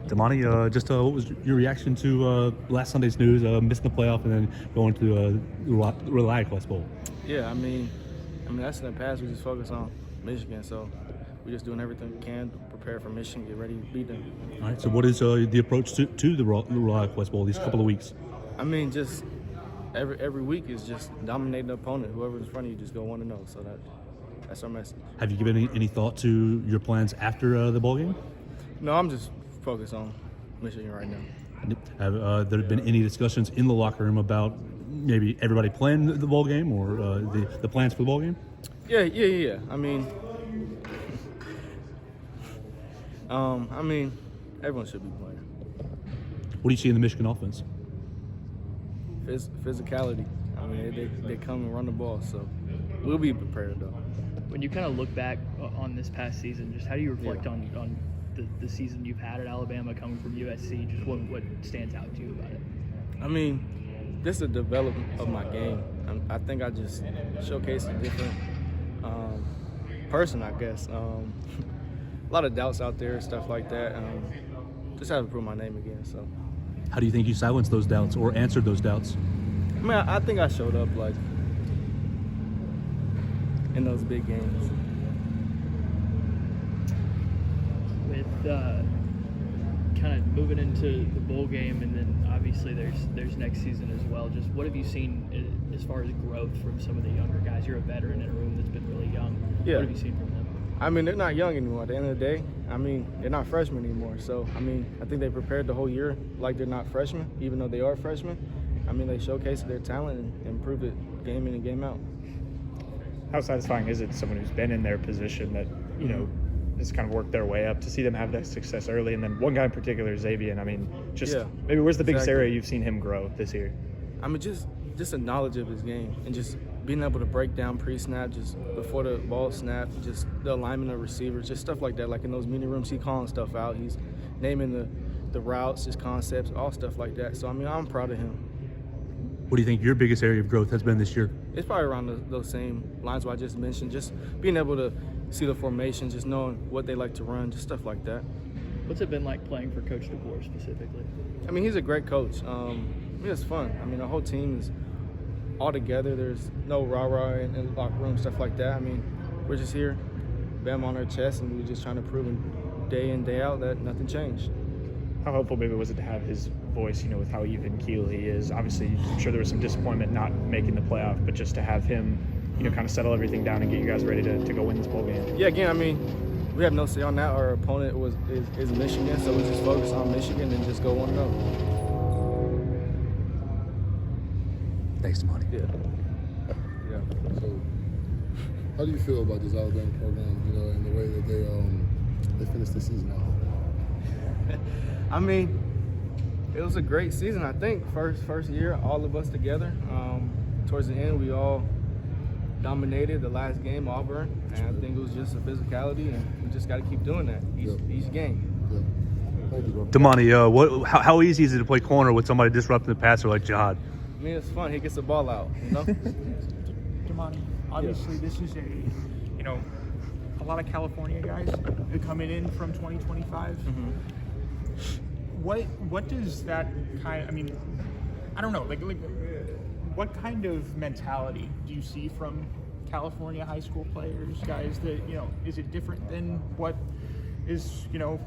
Domani, what was your reaction to last Sunday's news, missing the playoff and then going to ReliaQuest Bowl? Yeah, I mean that's in the past. We just focus on Michigan, so we're just doing everything we can to prepare for Michigan, get ready to beat them. All right. So, what is the approach to the ReliaQuest Bowl these couple of weeks? I mean, just every week is just dominating the opponent. Whoever's in front of you, just go 1-0. So that's our message. Have you given any thought to your plans after the bowl game? No, I'm just focused on Michigan right now. Have there been any discussions in the locker room about maybe everybody playing the bowl game or the plans for the bowl game? Yeah. I mean, everyone should be playing. What do you see in the Michigan offense? Physicality. I mean, they come and run the ball, so we'll be prepared though. When you kind of look back on this past season, just how do you reflect on the season you've had at Alabama coming from USC? Just what stands out to you about it? I mean, this is a development of my game. I think I just showcased a different person, I guess. A lot of doubts out there, stuff like that. Just haven't proved my name again. So, how do you think you silenced those doubts or answered those doubts? I mean, I think I showed up like in those big games. With kind of moving into the bowl game, and then obviously there's next season as well. Just what have you seen as far as growth from some of the younger guys? You're a veteran in a room that's been really young. Yeah. What have you seen from them? I mean, they're not young anymore. At the end of the day, I mean, they're not freshmen anymore. So, I mean, I think they prepared the whole year like they're not freshmen, even though they are freshmen. I mean, they showcased their talent and improved it game in and game out. How satisfying is it to someone who's been in their position that, you know, has kind of worked their way up to see them have that success early? And then one guy in particular, Xavier, I mean, maybe where's the biggest area you've seen him grow this year? I mean, just a knowledge of his game and just being able to break down pre-snap, just before the ball snap, just the alignment of receivers, just stuff like that. Like in those meeting rooms, he's calling stuff out. He's naming the routes, his concepts, all stuff like that. So, I mean, I'm proud of him. What do you think your biggest area of growth has been this year? It's probably around those same lines what I just mentioned, just being able to see the formation, just knowing what they like to run, just stuff like that. What's it been like playing for Coach DeBoer specifically? I mean, he's a great coach. I mean, it's fun. I mean, the whole team is all together. There's no rah-rah in the locker room, stuff like that. I mean, we're just here, bam on our chest, and we're just trying to prove day in, day out that nothing changed. How helpful maybe was it to have his voice, you know, with how even keel he is? Obviously, I'm sure there was some disappointment not making the playoff, but just to have him, you know, kind of settle everything down and get you guys ready to go win this bowl game. Yeah, again, I mean, we have no say on that. Our opponent is Michigan, so we just focus on Michigan and just go 1-0. Thanks, Domani. Yeah. So, how do you feel about this Alabama program, you know, and the way that they finished the season off? I mean, it was a great season, I think. First year, all of us together. Towards the end, we all dominated the last game, Auburn, and I think it was just a physicality, and we just got to keep doing that each game. Domani, how easy is it to play corner with somebody disrupting the passer like Jihad? I mean, it's fun. He gets the ball out, you know? Domani, obviously this is a lot of California guys coming in from 2025. Mm-hmm. What does that I mean, I don't know, like what kind of mentality do you see from California high school players, guys that, you know, is it different than what is, you know,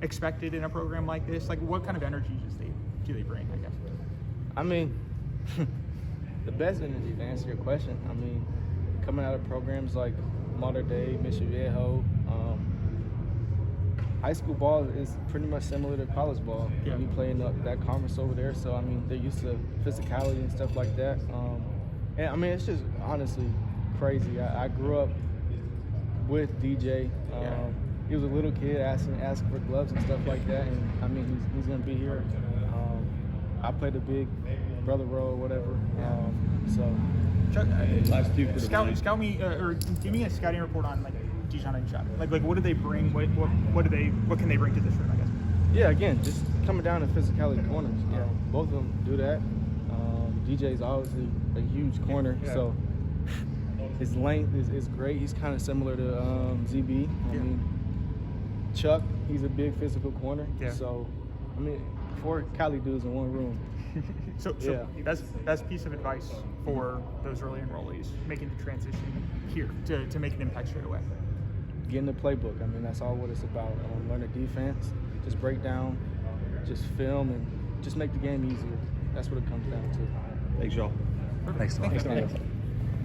expected in a program like this? Like what kind of energy do they bring, I guess? I mean, the best energy, to answer your question, I mean, coming out of programs like Modern Day, Mission Viejo, high school ball is pretty much similar to college ball. Yeah. We play in that conference over there, so I mean, they're used to physicality and stuff like that. And I mean, it's just honestly crazy. I grew up with DJ. He was a little kid asking for gloves and stuff like that, and I mean, he's gonna be here. I played a big brother role or whatever. Scout me or give me a scouting report on like Dijon and Chuck. Like what do they bring? What can they bring to this room, I guess? Yeah, again, just coming down to physicality corners. Both of them do that. DJ's obviously a huge corner, so his length is great. He's kind of similar to ZB. I mean, Chuck, he's a big physical corner. Yeah. So, I mean, 4 Cali dudes in one room. So that's a piece of advice for those early enrollees making the transition here to make an impact straight away. Get in the playbook. I mean, that's all what it's about. Learn the defense, just break down, just film, and just make the game easier. That's what it comes down to. Thanks, y'all. Thanks, Domani.